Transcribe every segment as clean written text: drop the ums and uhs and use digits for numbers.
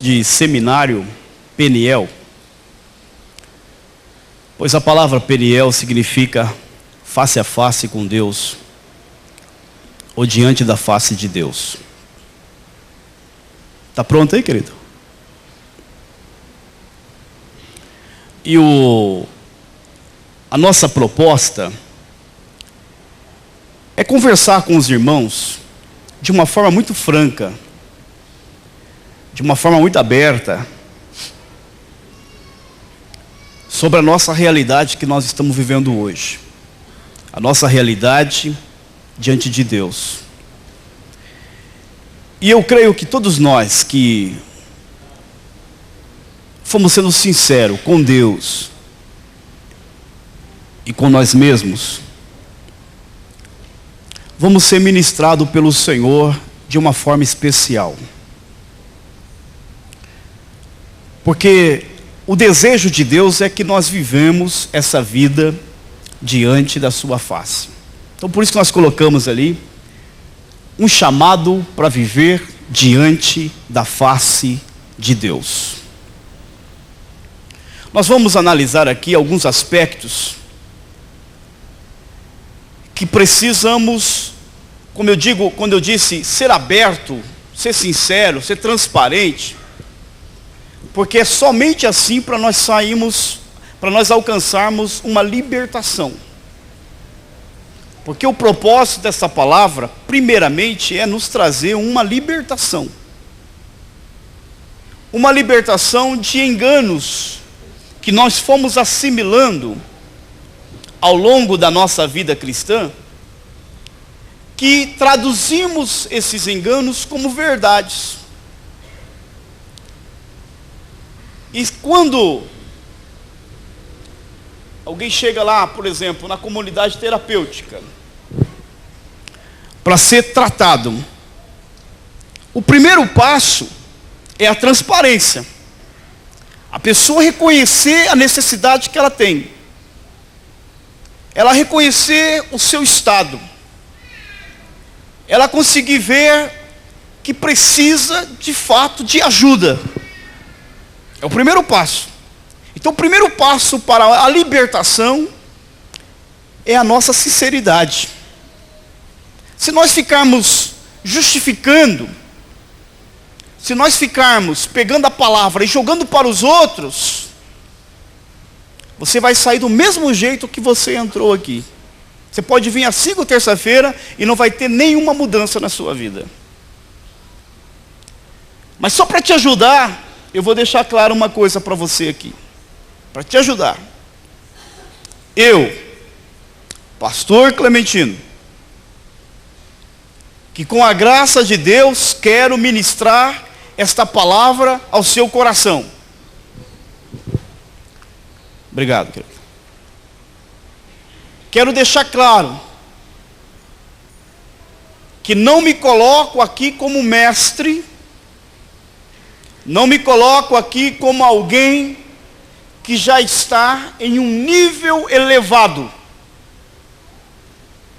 de seminário Peniel, pois a palavra Peniel significa face a face com Deus, ou diante da face de Deus. Está pronto aí, querido? E a nossa proposta é conversar com os irmãos de uma forma muito franca, de uma forma muito aberta, sobre a nossa realidade que nós estamos vivendo hoje. A nossa realidade diante de Deus. E eu creio que todos nós que fomos sendo sinceros com Deus e com nós mesmos, vamos ser ministrados pelo Senhor de uma forma especial. Porque o desejo de Deus é que nós vivemos essa vida diante da sua face. Então por isso que nós colocamos ali um chamado para viver diante da face de Deus. Nós vamos analisar aqui alguns aspectos que precisamos, como eu digo, quando eu disse ser aberto, ser sincero, ser transparente, porque é somente assim para nós alcançarmos uma libertação. Porque o propósito dessa palavra, primeiramente, é nos trazer uma libertação. Uma libertação de enganos que nós fomos assimilando ao longo da nossa vida cristã, que traduzimos esses enganos como verdades. E quando alguém chega lá, por exemplo, na comunidade terapêutica, para ser tratado, o primeiro passo é a transparência. A pessoa reconhecer a necessidade que ela tem. Ela reconhecer o seu estado. Ela conseguir ver que precisa, de fato, de ajuda. É o primeiro passo. Então, o primeiro passo para a libertação é a nossa sinceridade. Se nós ficarmos justificando, se nós ficarmos pegando a palavra e jogando para os outros, você vai sair do mesmo jeito que você entrou aqui. Você pode vir às 5 terça-feira e não vai ter nenhuma mudança na sua vida. Mas só para te ajudar, eu vou deixar claro uma coisa para você aqui. Para te ajudar. Eu, pastor Clementino, que com a graça de Deus quero ministrar esta palavra ao seu coração. Obrigado, querido. Quero deixar claro que não me coloco aqui como mestre, não me coloco aqui como alguém que já está em um nível elevado.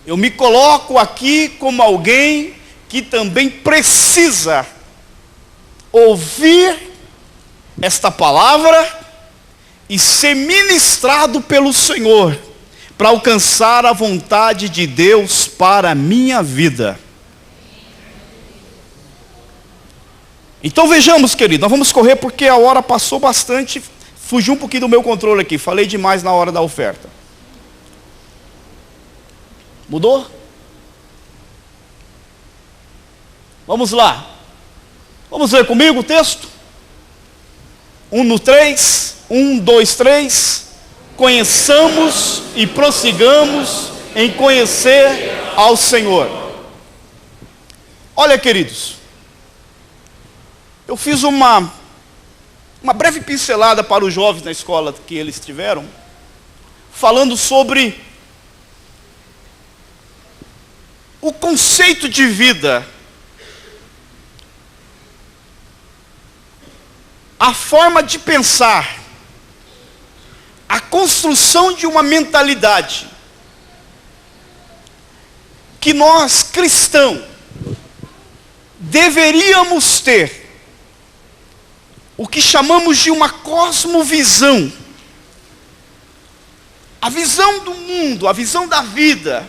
Eu me coloco aqui como alguém que também precisa ouvir esta palavra e ser ministrado pelo Senhor para alcançar a vontade de Deus para a minha vida. Então vejamos, querido, nós vamos correr porque a hora passou bastante, fugiu um pouquinho do meu controle aqui, falei demais na hora da oferta. Mudou? Vamos lá. Vamos ler comigo o texto? 1 no 3. 1, 2, 3. Conheçamos e prossigamos em conhecer ao Senhor. Olha, queridos, eu fiz uma breve pincelada para os jovens na escola que eles tiveram, falando sobre o conceito de vida, a forma de pensar, a construção de uma mentalidade que nós cristãos deveríamos ter o que chamamos de uma cosmovisão. A visão do mundo, a visão da vida,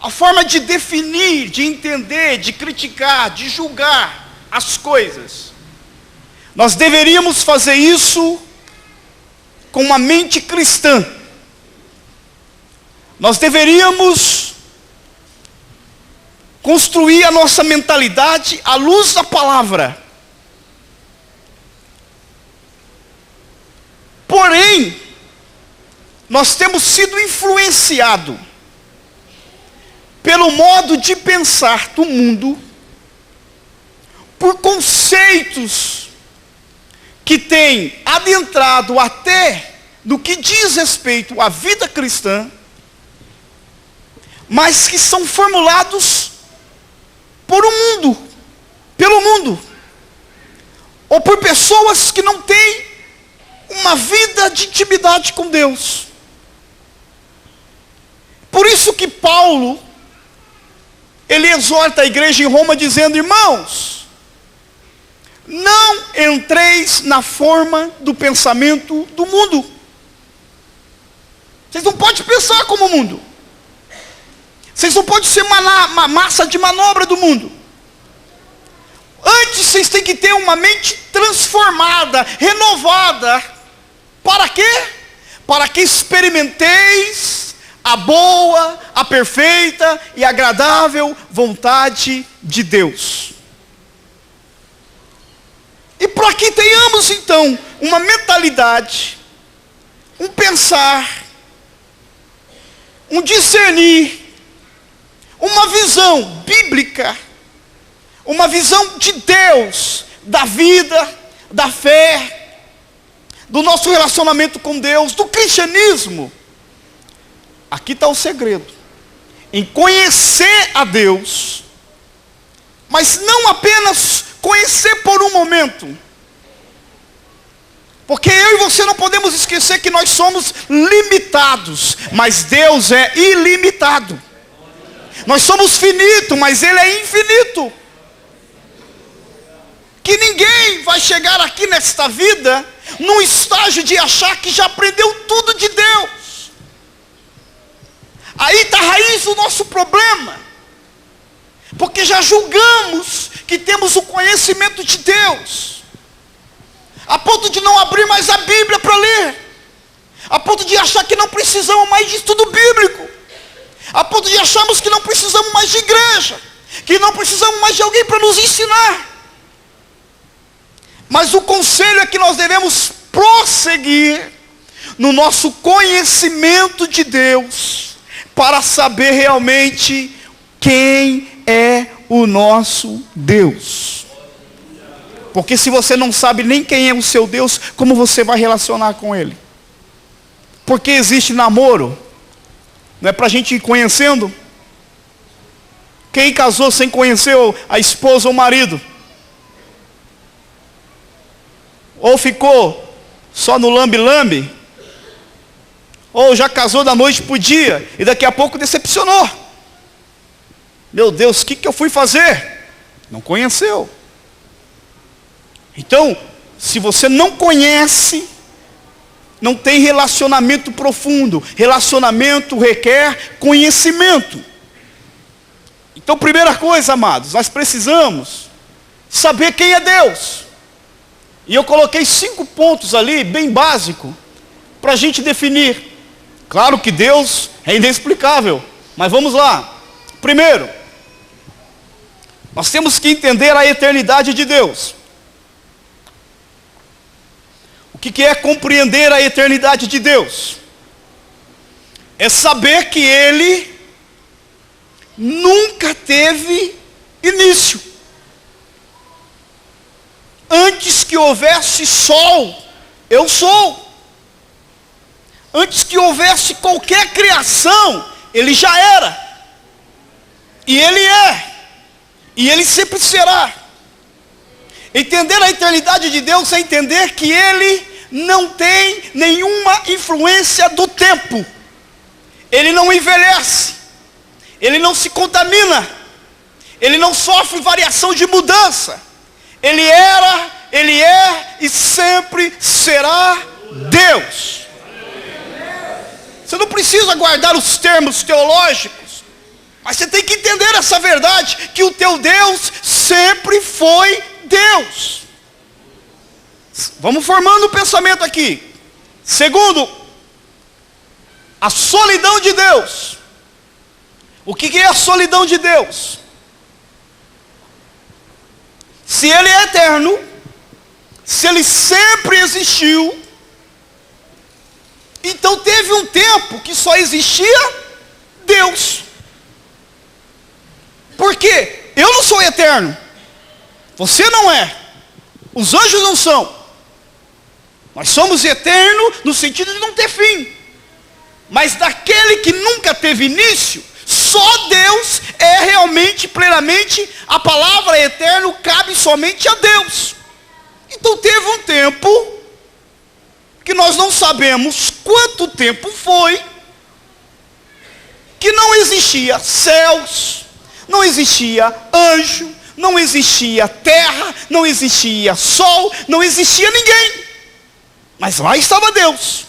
a forma de definir, de entender, de criticar, de julgar as coisas. Nós deveríamos fazer isso com uma mente cristã. Nós deveríamos construir a nossa mentalidade à luz da palavra. Porém, nós temos sido influenciados pelo modo de pensar do mundo, por conceitos que têm adentrado até no que diz respeito à vida cristã, mas que são formulados por um mundo, pelo mundo, ou por pessoas que não têm uma vida de intimidade com Deus. Por isso que Paulo, ele exorta a igreja em Roma dizendo: irmãos, não entreis na forma do pensamento do mundo. Vocês não podem pensar como o mundo. Vocês não podem ser uma massa de manobra do mundo. Antes vocês têm que ter uma mente transformada, renovada. Para quê? Para que experimenteis a boa, a perfeita e agradável vontade de Deus. E para que tenhamos então uma mentalidade, um pensar, um discernir, uma visão bíblica, uma visão de Deus, da vida, da fé, do nosso relacionamento com Deus, do cristianismo. Aqui está o segredo, em conhecer a Deus, mas não apenas conhecer por um momento, porque eu e você não podemos esquecer que nós somos limitados, mas Deus é ilimitado. Nós somos finitos, mas Ele é infinito. Que ninguém vai chegar aqui nesta vida num estágio de achar que já aprendeu tudo de Deus. Aí está a raiz do nosso problema, porque já julgamos que temos o conhecimento de Deus, a ponto de não abrir mais a Bíblia para ler, a ponto de achar que não precisamos mais de estudo bíblico, a ponto de acharmos que não precisamos mais de igreja, que não precisamos mais de alguém para nos ensinar. Mas o conselho é que nós devemos prosseguir no nosso conhecimento de Deus, para saber realmente quem é o nosso Deus. Porque se você não sabe nem quem é o seu Deus, como você vai relacionar com Ele? Porque existe namoro, não é para a gente ir conhecendo? Quem casou sem conhecer a esposa ou o marido? Ou ficou só no lambe-lambe? Ou já casou da noite para o dia e daqui a pouco decepcionou? Meu Deus, o que eu fui fazer? Não conheceu. Então, se você não conhece, não tem relacionamento profundo. Relacionamento requer conhecimento. Então, primeira coisa, amados, nós precisamos saber quem é Deus. E eu coloquei 5 pontos ali, bem básico, para a gente definir. Claro que Deus é inexplicável, mas vamos lá. Primeiro, nós temos que entender a eternidade de Deus. O que é compreender a eternidade de Deus? É saber que Ele nunca teve início. Antes que houvesse sol, eu sou. Antes que houvesse qualquer criação, Ele já era. E Ele é. E Ele sempre será. Entender a eternidade de Deus é entender que Ele não tem nenhuma influência do tempo. Ele não envelhece. Ele não se contamina. Ele não sofre variação de mudança. Ele era, Ele é e sempre será Deus. Você não precisa guardar os termos teológicos, mas você tem que entender essa verdade, que o teu Deus sempre foi Deus. Vamos formando o pensamento aqui. Segundo, a solidão de Deus. O que é a solidão de Deus? Se Ele é eterno, se Ele sempre existiu, então teve um tempo que só existia Deus. Por quê? Eu não sou eterno, você não é, os anjos não são. Nós somos eternos no sentido de não ter fim. Mas daquele que nunca teve início, só Deus é realmente, plenamente, a palavra eterno cabe somente a Deus. Então teve um tempo, que nós não sabemos quanto tempo foi, que não existia céus, não existia anjo, não existia terra, não existia sol, não existia ninguém. Mas lá estava Deus,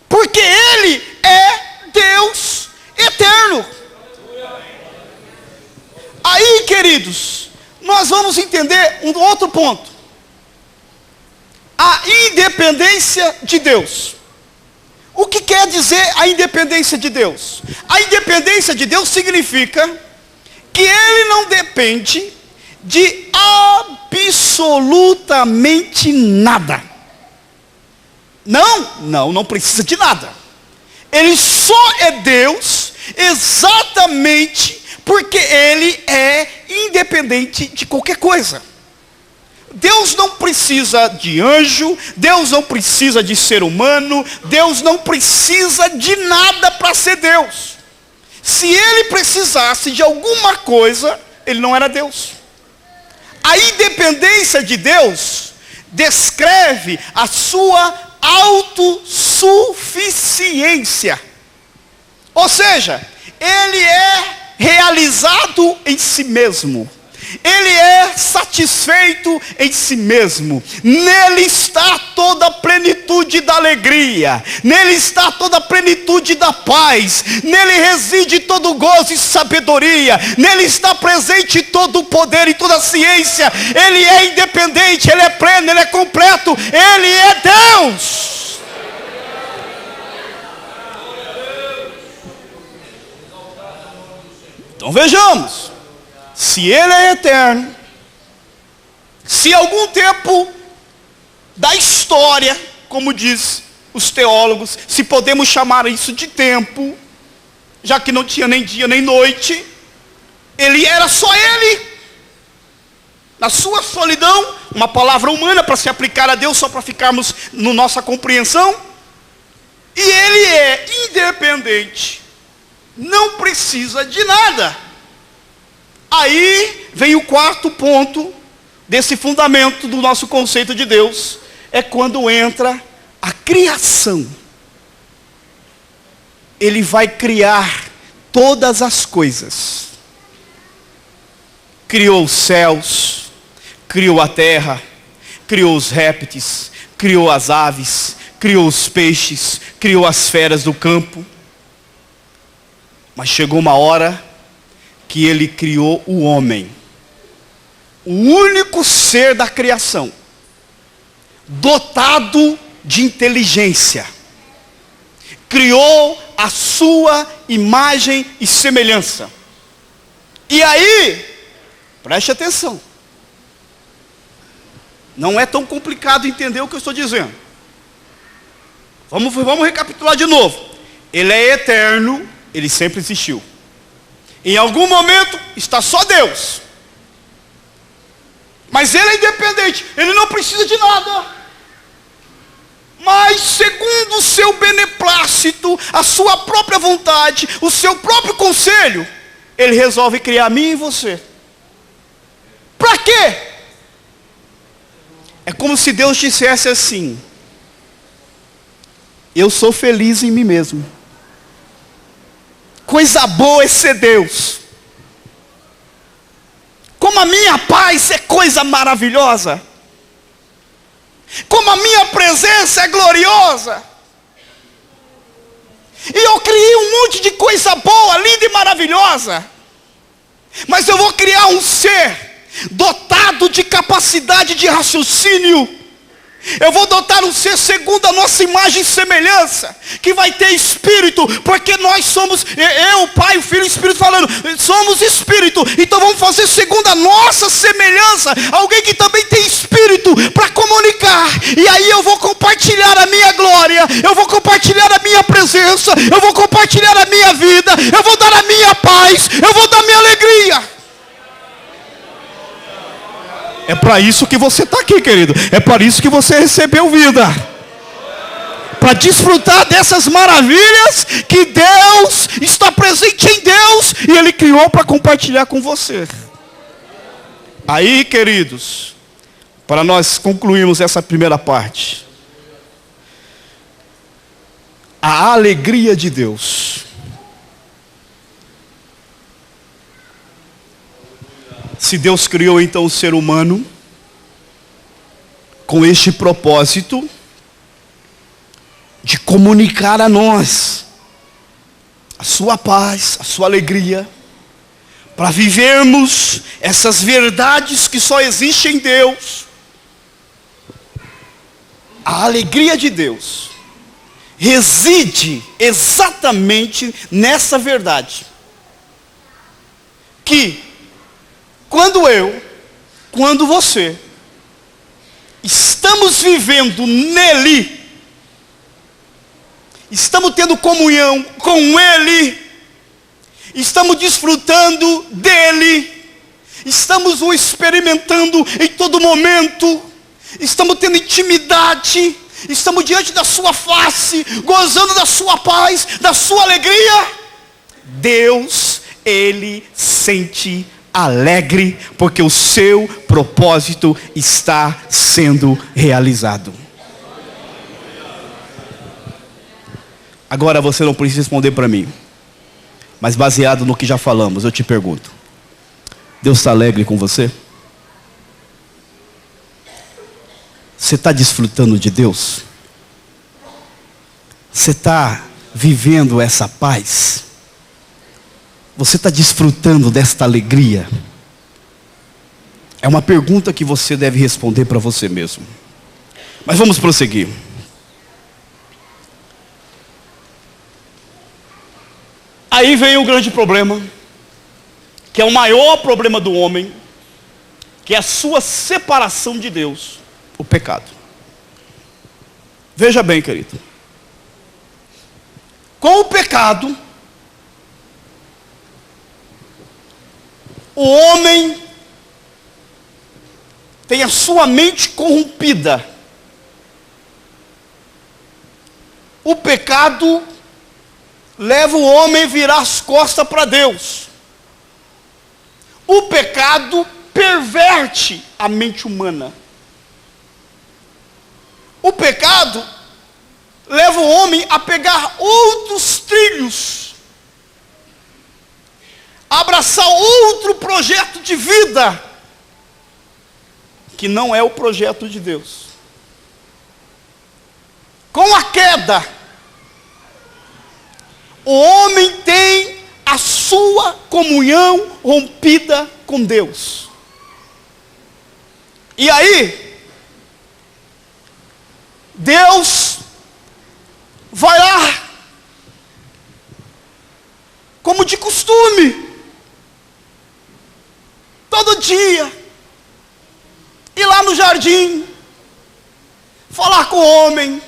porque Ele é Deus eterno. Aí, queridos, nós vamos entender um outro ponto. A independência de Deus. O que quer dizer a independência de Deus? A independência de Deus significa que Ele não depende de absolutamente nada. Não precisa de nada. Ele só é Deus exatamente porque Ele é independente de qualquer coisa. Deus não precisa de anjo, Deus não precisa de ser humano, Deus não precisa de nada para ser Deus. Se Ele precisasse de alguma coisa, Ele não era Deus. A independência de Deus descreve a sua autossuficiência. Ou seja, Ele é realizado em si mesmo. Ele é satisfeito em si mesmo. Nele está toda a plenitude da alegria. Nele está toda a plenitude da paz. Nele reside todo o gozo e sabedoria. Nele está presente todo o poder e toda a ciência. Ele é independente, Ele é pleno, Ele é completo. Ele é Deus. Então vejamos. Se Ele é eterno, se algum tempo da história, como diz os teólogos, se podemos chamar isso de tempo, já que não tinha nem dia nem noite, Ele era só Ele, na sua solidão, uma palavra humana para se aplicar a Deus, só para ficarmos na nossa compreensão, e Ele é independente, não precisa de nada. Aí vem o quarto ponto desse fundamento do nosso conceito de Deus, é quando entra a criação. Ele vai criar todas as coisas. Criou os céus, criou a terra, criou os répteis, criou as aves, criou os peixes, criou as feras do campo. Mas chegou uma hora que Ele criou o homem, o único ser da criação, dotado de inteligência, criou a sua imagem e semelhança. E aí, preste atenção, não é tão complicado entender o que eu estou dizendo. Vamos recapitular de novo. Ele é eterno, Ele sempre existiu. Em algum momento está só Deus. Mas Ele é independente, Ele não precisa de nada. Mas segundo o seu beneplácito, a sua própria vontade, o seu próprio conselho, Ele resolve criar a mim e você. Para quê? É como se Deus dissesse assim: eu sou feliz em mim mesmo. Coisa boa é ser Deus. Como a minha paz é coisa maravilhosa. como a minha presença é gloriosa. E eu criei um monte de coisa boa, linda e maravilhosa. Mas eu vou criar um ser dotado de capacidade de raciocínio. Eu vou dotar um ser segundo a nossa imagem e semelhança, que vai ter espírito, porque nós somos, eu, o Pai, o Filho e o Espírito falando, somos espírito, então vamos fazer segundo a nossa semelhança, alguém que também tem espírito para comunicar, e aí eu vou compartilhar a minha glória, eu vou compartilhar a minha presença, eu vou compartilhar a minha vida, eu vou dar a minha paz, eu vou dar a minha alegria. É para isso que você está aqui, querido. É para isso que você recebeu vida. Para desfrutar dessas maravilhas que Deus está presente em Deus e Ele criou para compartilhar com você. Aí, queridos, para nós concluirmos essa primeira parte, a alegria de Deus. Se Deus criou então o ser humano com este propósito de comunicar a nós a sua paz, a sua alegria, para vivermos essas verdades que só existem em Deus, a alegria de Deus reside exatamente nessa verdade, que quando você, estamos vivendo nele, estamos tendo comunhão com Ele, estamos desfrutando dele, estamos o experimentando em todo momento, estamos tendo intimidade, estamos diante da sua face, gozando da sua paz, da sua alegria, Deus, Ele sente alegre, porque o seu propósito está sendo realizado. Agora você não precisa responder para mim, mas baseado no que já falamos, eu te pergunto: Deus está alegre com você? Você está desfrutando de Deus? Você está vivendo essa paz? Você está desfrutando desta alegria? É uma pergunta que você deve responder para você mesmo. Mas vamos prosseguir. Aí vem o grande problema, que é o maior problema do homem, que é a sua separação de Deus, o pecado. Veja bem, querido. Com o pecado, o homem tem a sua mente corrompida. O pecado leva o homem a virar as costas para Deus. O pecado perverte a mente humana. O pecado leva o homem a pegar outros trilhos, abraçar outro projeto de vida, que não é o projeto de Deus. Com a queda, o homem tem a sua comunhão rompida com Deus. E aí, Deus vai lá, como de costume, todo dia, ir lá no jardim, falar com o homem,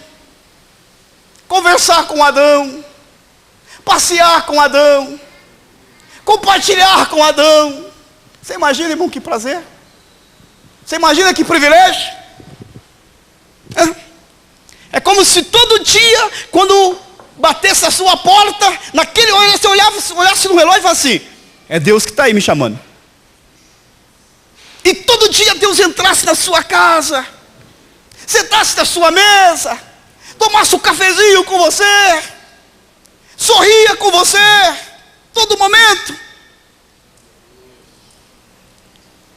conversar com Adão, passear com Adão, compartilhar com Adão. Você imagina, irmão, que prazer? Você imagina que privilégio? É como se todo dia, quando batesse a sua porta, naquele olho, você olhasse no relógio e falasse assim: é Deus que está aí me chamando. E todo dia Deus entrasse na sua casa, sentasse na sua mesa, tomasse um cafezinho com você, sorria com você, todo momento.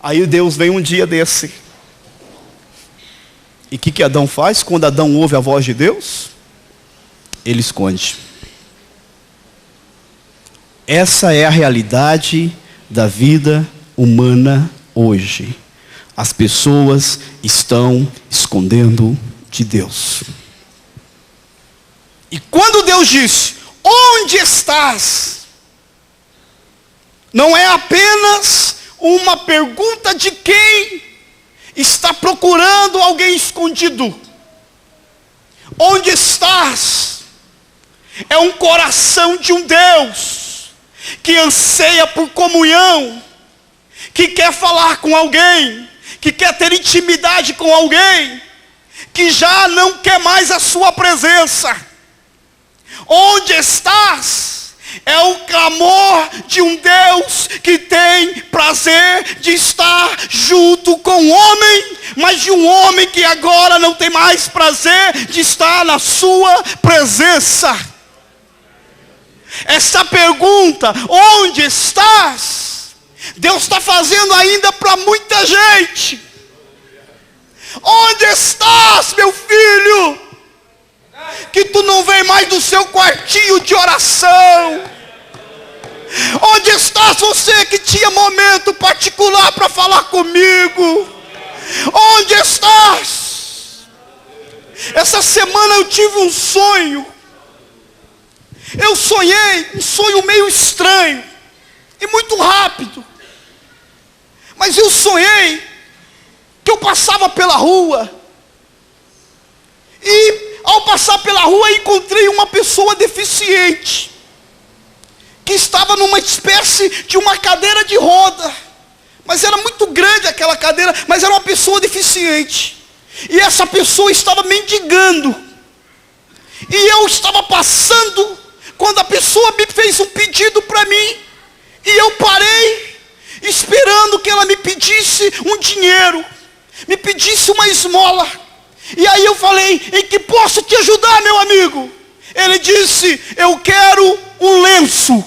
Aí Deus vem um dia desse E o que Adão faz quando Adão ouve a voz de Deus? Ele esconde. Essa é a realidade da vida humana hoje. As pessoas estão escondendo de Deus. E quando Deus disse, onde estás? Não é apenas uma pergunta de quem está procurando alguém escondido. Onde estás? É um coração de um Deus que anseia por comunhão, que quer falar com alguém, que quer ter intimidade com alguém, que já não quer mais a sua presença. Onde estás? É o clamor de um Deus que tem prazer de estar junto com o homem, mas de um homem que agora não tem mais prazer de estar na sua presença. Essa pergunta, onde estás? Deus está fazendo ainda para muita gente. Onde estás, meu filho? Que tu não vem mais do seu quartinho de oração. Onde estás, você que tinha momento particular para falar comigo? Onde estás? Essa semana eu tive um sonho. Eu sonhei um sonho meio estranho e muito rápido. Mas eu sonhei que eu passava pela rua e ao passar pela rua encontrei uma pessoa deficiente que estava numa espécie de uma cadeira de roda, mas era muito grande aquela cadeira, mas era uma pessoa deficiente, e essa pessoa estava mendigando, e eu estava passando, quando a pessoa me fez um pedido para mim, e eu parei, esperando que ela me pedisse um dinheiro, me pedisse uma esmola. E aí eu falei, em que posso te ajudar, meu amigo? Ele disse, eu quero um lenço.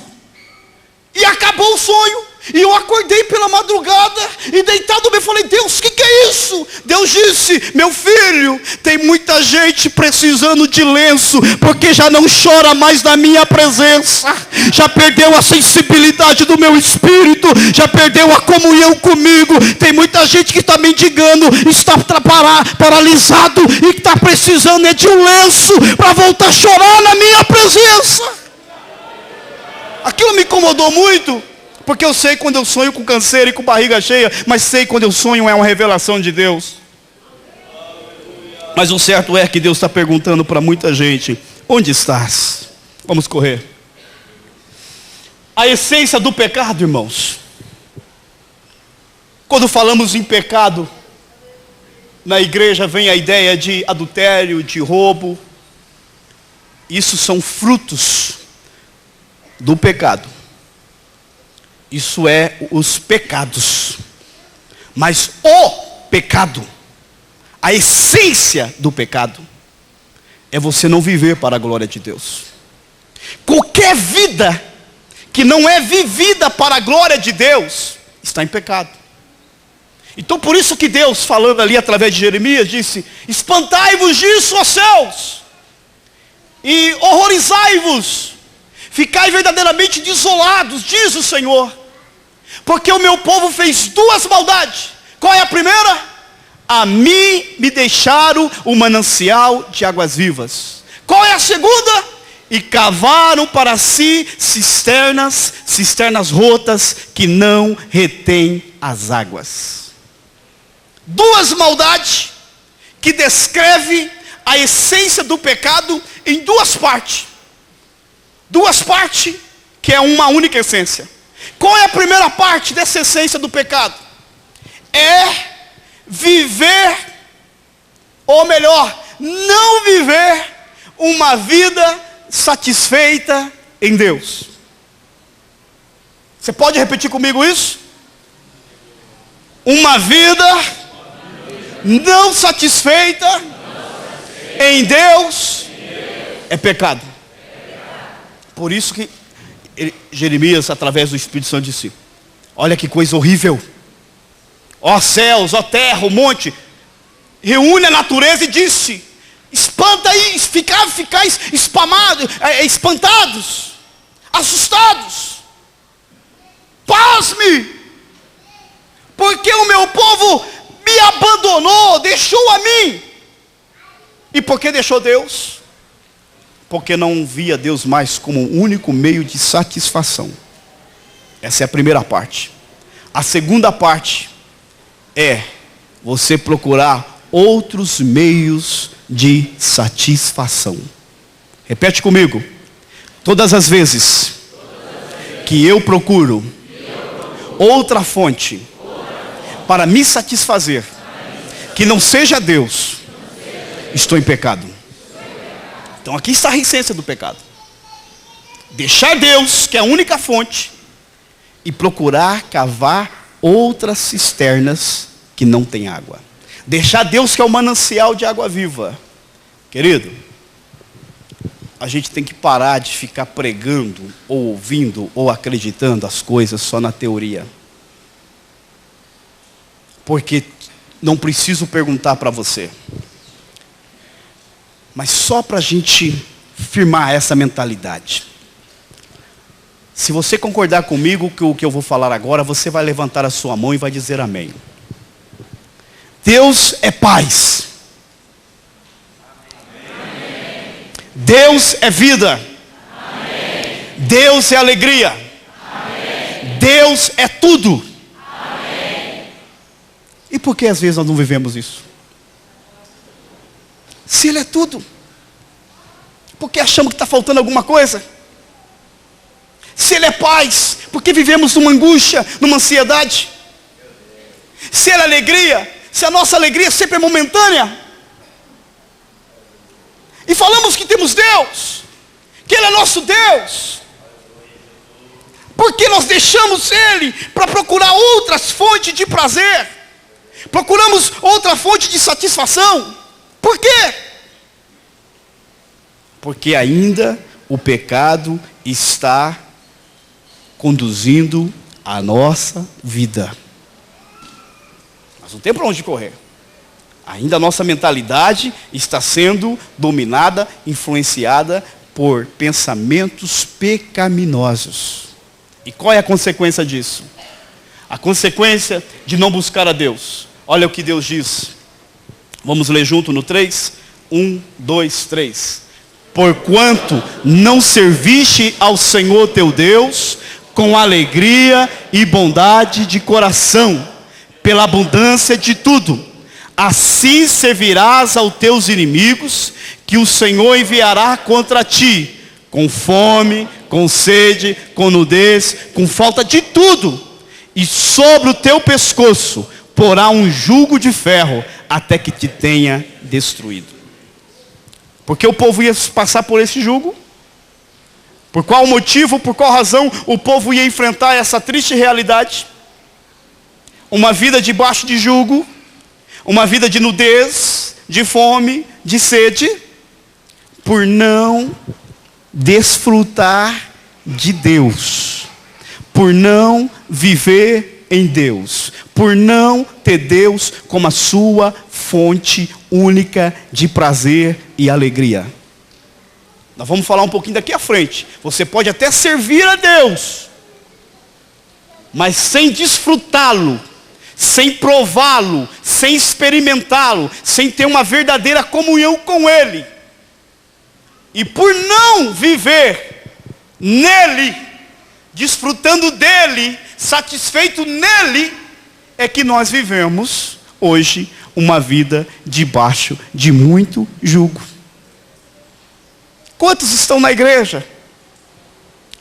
E acabou o sonho. E eu acordei pela madrugada e deitado eu falei, Deus, o que é isso? Deus disse, meu filho, tem muita gente precisando de lenço, porque já não chora mais na minha presença, já perdeu a sensibilidade do meu espírito, já perdeu a comunhão comigo. Tem muita gente que está mendigando, está paralisado e está precisando de um lenço para voltar a chorar na minha presença. Aquilo me incomodou muito. Porque eu sei quando eu sonho com canseira e com barriga cheia, mas sei quando eu sonho é uma revelação de Deus. Mas o certo é que Deus está perguntando para muita gente, onde estás? Vamos correr. A essência do pecado, irmãos. Quando falamos em pecado, na igreja vem a ideia de adultério, de roubo. Isso são frutos do pecado. Isso é os pecados. Mas o pecado, a essência do pecado, é você não viver para a glória de Deus. Qualquer vida que não é vivida para a glória de Deus, está em pecado. Então por isso que Deus, falando ali através de Jeremias, disse, espantai-vos disso, ó céus, e horrorizai-vos, ficai verdadeiramente desolados, diz o Senhor. Porque o meu povo fez duas maldades. Qual é a primeira? A mim me deixaram o manancial de águas vivas. Qual é a segunda? E cavaram para si cisternas rotas que não retêm as águas. Duas maldades que descreve a essência do pecado em duas partes. Duas partes que é uma única essência. Qual é a primeira parte dessa essência do pecado? É viver, ou melhor, não viver uma vida satisfeita em Deus. Você pode repetir comigo isso? Uma vida não satisfeita em Deus é pecado. Por isso que Jeremias, através do Espírito Santo, disse, olha que coisa horrível, ó céus, ó terra, o monte, reúne a natureza e disse: espanta aí, ficais espantados, assustados, pasme, porque o meu povo me abandonou, deixou a mim. E por que deixou Deus? Porque não via Deus mais como o único meio de satisfação. Essa é a primeira parte. A segunda parte é você procurar outros meios de satisfação. Repete comigo. Todas as vezes que eu procuro outra fonte para me satisfazer, que não seja Deus, estou em pecado. Então aqui está a essência do pecado. Deixar Deus, que é a única fonte, e procurar cavar outras cisternas que não tem água. Deixar Deus, que é o manancial de água viva. Querido, a gente tem que parar de ficar pregando, ou ouvindo, ou acreditando as coisas só na teoria. Porque não preciso perguntar para você. Mas só para a gente firmar essa mentalidade. Se você concordar comigo com o que eu vou falar agora, você vai levantar a sua mão e vai dizer amém. Deus é paz. Amém. Deus é vida. Amém. Deus é alegria. Amém. Deus é tudo. Amém. E por que às vezes nós não vivemos isso? Se Ele é tudo, por que achamos que está faltando alguma coisa? Se Ele é paz, por que vivemos numa angústia, numa ansiedade? Se Ele é alegria, se a nossa alegria sempre é momentânea? E falamos que temos Deus, que Ele é nosso Deus. Por que nós deixamos Ele para procurar outras fontes de prazer? Procuramos outra fonte de satisfação? Por quê? Porque ainda o pecado está conduzindo a nossa vida. Nós não temos para onde correr. Ainda a nossa mentalidade está sendo dominada, influenciada por pensamentos pecaminosos. E qual é a consequência disso? A consequência de não buscar a Deus. Olha o que Deus diz. Vamos ler junto no 3? 1, 2, 3. Porquanto não serviste ao Senhor teu Deus com alegria e bondade de coração, pela abundância de tudo, assim servirás aos teus inimigos, que o Senhor enviará contra ti, com fome, com sede, com nudez, com falta de tudo, e sobre o teu pescoço porá um jugo de ferro, até que te tenha destruído. Porque o povo ia passar por esse jugo? Por qual motivo, por qual razão o povo ia enfrentar essa triste realidade? Uma vida debaixo de jugo, uma vida de nudez, de fome, de sede, por não desfrutar de Deus, por não viver em Deus, por não ter Deus como a sua fonte única de prazer e alegria. Nós vamos falar um pouquinho daqui à frente. Você pode até servir a Deus, mas sem desfrutá-lo, sem prová-lo, sem experimentá-lo, sem ter uma verdadeira comunhão com Ele. E por não viver nele, desfrutando dele, satisfeito nele, é que nós vivemos hoje uma vida debaixo de muito jugo. Quantos estão na igreja,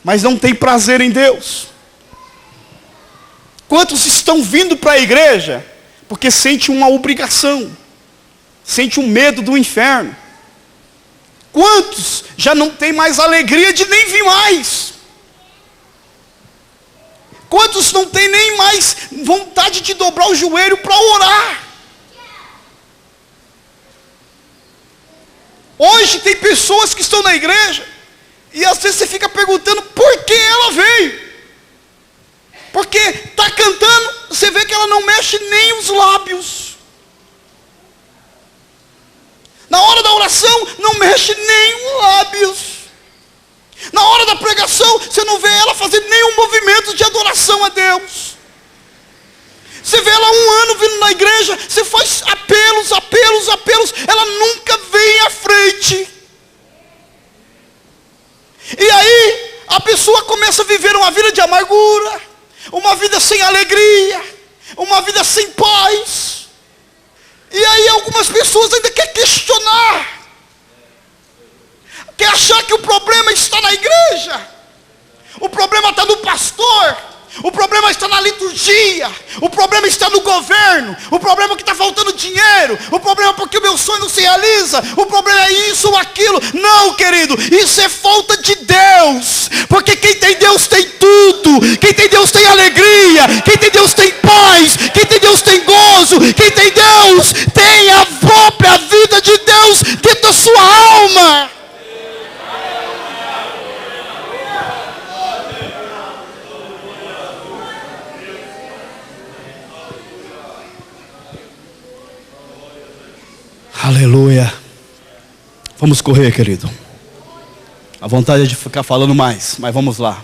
mas não têm prazer em Deus? Quantos estão vindo para a igreja porque sente uma obrigação, sente um medo do inferno? Quantos já não têm mais alegria de nem vir mais? Quantos não têm nem mais vontade de dobrar o joelho para orar? Hoje tem pessoas que estão na igreja e às vezes você fica perguntando por que ela veio. Porque está cantando, você vê que ela não mexe nem os lábios. Na hora da oração, não mexe nem os lábios. Na hora da pregação, você não vê ela fazendo nenhum movimento de adoração a Deus. Você vê ela 1 ano vindo na igreja, você faz apelos, ela nunca vem à frente. E aí, a pessoa começa a viver uma vida de amargura, uma vida sem alegria, uma vida sem paz. E aí algumas pessoas ainda querem questionar, quer achar que o problema está na igreja, o problema está no pastor, o problema está na liturgia, o problema está no governo, o problema é que está faltando dinheiro, o problema é porque o meu sonho não se realiza, o problema é isso ou aquilo. Não, querido, isso é falta de Deus, porque quem tem Deus tem tudo. Quem tem Deus tem alegria, quem tem Deus tem paz, quem tem Deus tem gozo, quem tem Deus tem a própria vida de Deus dentro da sua alma. Aleluia. Vamos correr, querido. A vontade é de ficar falando mais, mas vamos lá.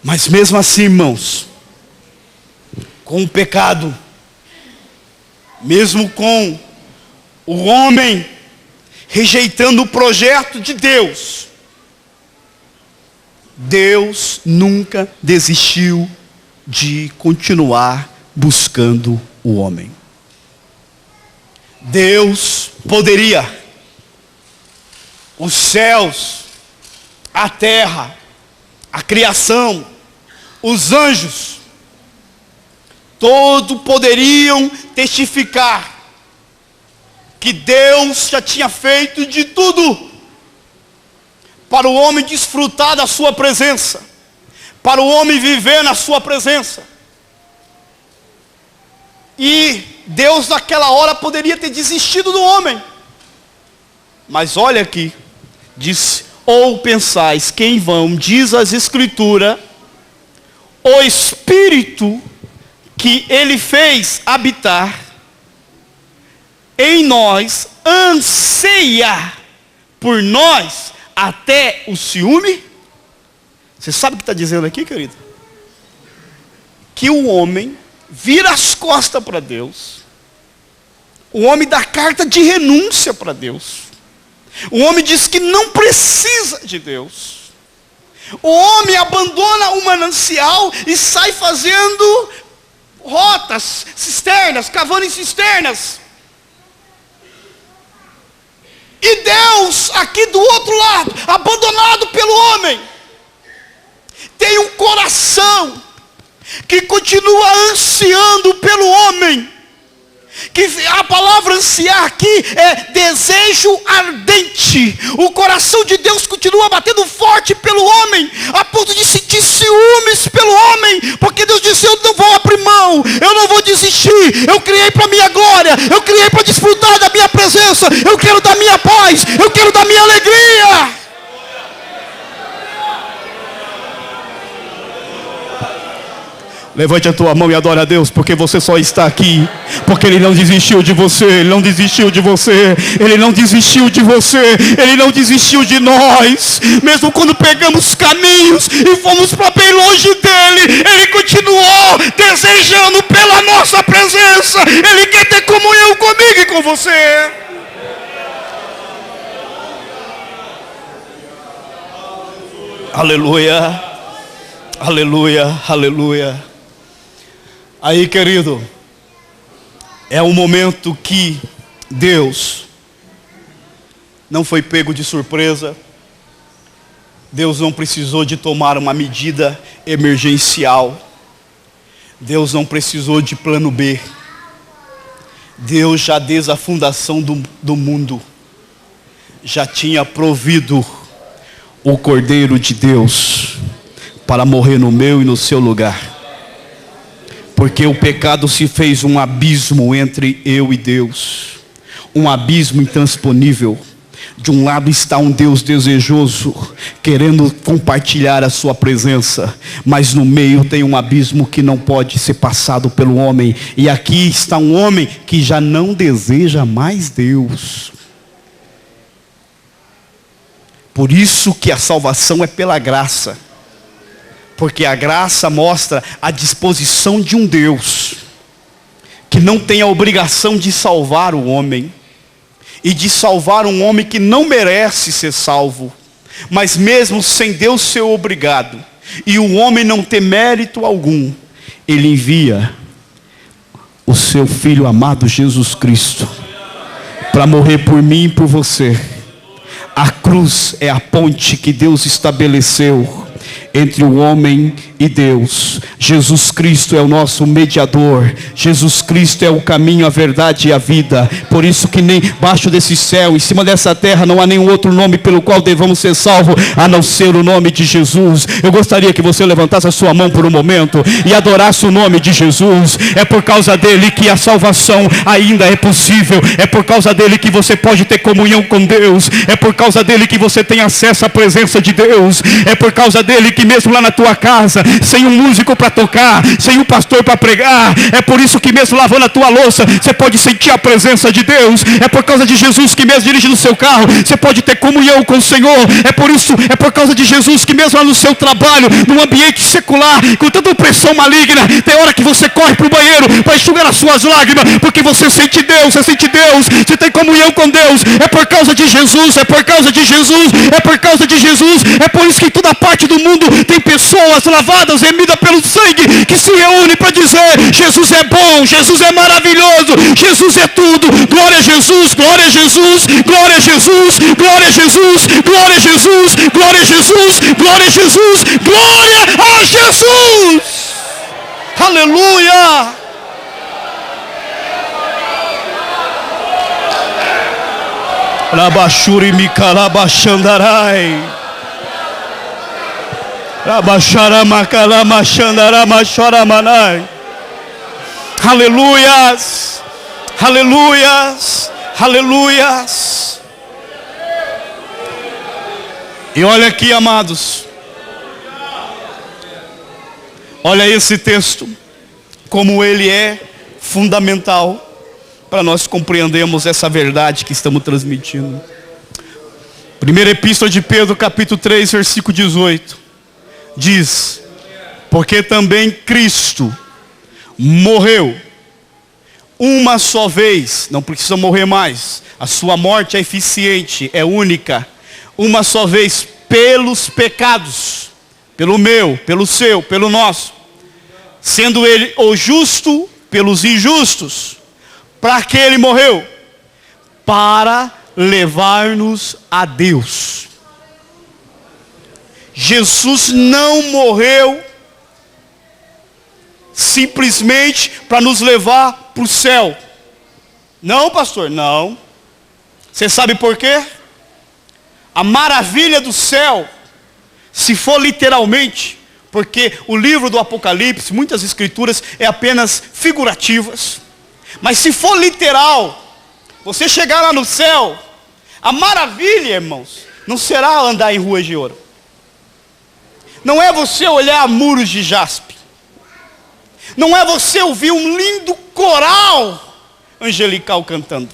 Mas mesmo assim, irmãos, com o pecado, mesmo com o homem rejeitando o projeto de Deus, Deus nunca desistiu de continuar buscando o homem. Deus poderia, os céus, a terra, a criação, os anjos, todos poderiam testificar que Deus já tinha feito de tudo para o homem desfrutar da sua presença, para o homem viver na sua presença. E Deus naquela hora poderia ter desistido do homem. Mas olha aqui, diz: ou pensais que em vão, diz as Escrituras, o Espírito que Ele fez habitar em nós, anseia por nós até o ciúme. Você sabe o que está dizendo aqui, querido? Que o homem vira as costas para Deus. O homem dá carta de renúncia para Deus. O homem diz que não precisa de Deus. O homem abandona o manancial e sai fazendo rotas, cisternas, cavando em cisternas. E Deus, aqui do outro lado, abandonado pelo homem, tem um coração que continua ansiando pelo homem. Que a palavra ansiar aqui é desejo ardente. O coração de Deus continua batendo forte pelo homem, a ponto de sentir ciúmes pelo homem, porque Deus disse: eu não vou abrir mão, eu não vou desistir. Eu criei para minha glória, eu criei para desfrutar da minha presença, eu quero da minha paz, eu quero da minha alegria. Levante a tua mão e adore a Deus, porque você só está aqui porque Ele não desistiu de você. Ele não desistiu de você. Ele não desistiu de você. Ele não desistiu de nós. Mesmo quando pegamos caminhos e fomos para bem longe dEle, Ele continuou desejando pela nossa presença. Ele quer ter comunhão comigo e com você. Aleluia. Aleluia. Aleluia. Aí, querido, é um momento que Deus não foi pego de surpresa. Deus não precisou de tomar uma medida emergencial. Deus não precisou de plano B. Deus já desde a fundação do mundo já tinha provido o Cordeiro de Deus para morrer no meu e no seu lugar. Porque o pecado se fez um abismo entre eu e Deus, um abismo intransponível, De um lado está um Deus desejoso, querendo compartilhar a sua presença, mas no meio tem um abismo que não pode ser passado pelo homem. E aqui está um homem que já não deseja mais Deus. Por isso que a salvação é pela graça, porque a graça mostra a disposição de um Deus que não tem a obrigação de salvar o homem, e de salvar um homem que não merece ser salvo, mas mesmo sem Deus ser obrigado, e o homem não ter mérito algum, Ele envia o seu Filho amado Jesus Cristo, para morrer por mim e por você. A cruz é a ponte que Deus estabeleceu entre o homem e Deus. Jesus Cristo é o nosso mediador. Jesus Cristo é o caminho, a verdade e a vida. Por isso que nem baixo desse céu, em cima dessa terra, não há nenhum outro nome pelo qual devamos ser salvos, a não ser o nome de Jesus. Eu gostaria que você levantasse a sua mão por um momento e adorasse o nome de Jesus. É por causa dele que a salvação ainda é possível. É por causa dele que você pode ter comunhão com Deus. É por causa dele que você tem acesso à presença de Deus. É por causa dele que mesmo lá na tua casa, sem um músico para tocar, sem um pastor para pregar, é por isso que mesmo lavando a tua louça, você pode sentir a presença de Deus. É por causa de Jesus que mesmo dirigindo o seu carro, você pode ter comunhão com o Senhor. É por causa de Jesus que mesmo lá no seu trabalho, num ambiente secular, com tanta opressão maligna, tem hora que você corre para o banheiro para enxugar as suas lágrimas, porque você sente Deus, você tem comunhão com Deus. É por causa de Jesus, é por causa de Jesus, é por causa de Jesus. É por isso que em toda parte do mundo tem pessoas lavadas, remidas pelo sangue, que se reúnem para dizer: Jesus é bom, Jesus é maravilhoso, Jesus é tudo. Glória a Jesus, glória a Jesus, glória a Jesus, glória a Jesus, glória a Jesus, glória a Jesus, glória a Jesus, glória a Jesus. Aleluia. Rabashuri mikalabashandarai. Aleluias, aleluias, aleluias. E olha aqui, amados, olha esse texto, como ele é fundamental para nós compreendermos essa verdade que estamos transmitindo. Primeira Epístola de Pedro, capítulo 3, versículo 18. Diz: porque também Cristo morreu uma só vez, não precisa morrer mais, a sua morte é eficiente, é única, uma só vez pelos pecados, pelo meu, pelo seu, pelo nosso, sendo ele o justo pelos injustos. Para que ele morreu? Para levar-nos a Deus. Jesus não morreu simplesmente para nos levar para o céu. Não, pastor, não. Você sabe por quê? A maravilha do céu, se for literalmente, porque o livro do Apocalipse, muitas escrituras é apenas figurativas, mas se for literal, você chegar lá no céu, a maravilha, irmãos, não será andar em ruas de ouro. Não é você olhar muros de jaspe. Não é você ouvir um lindo coral angelical cantando.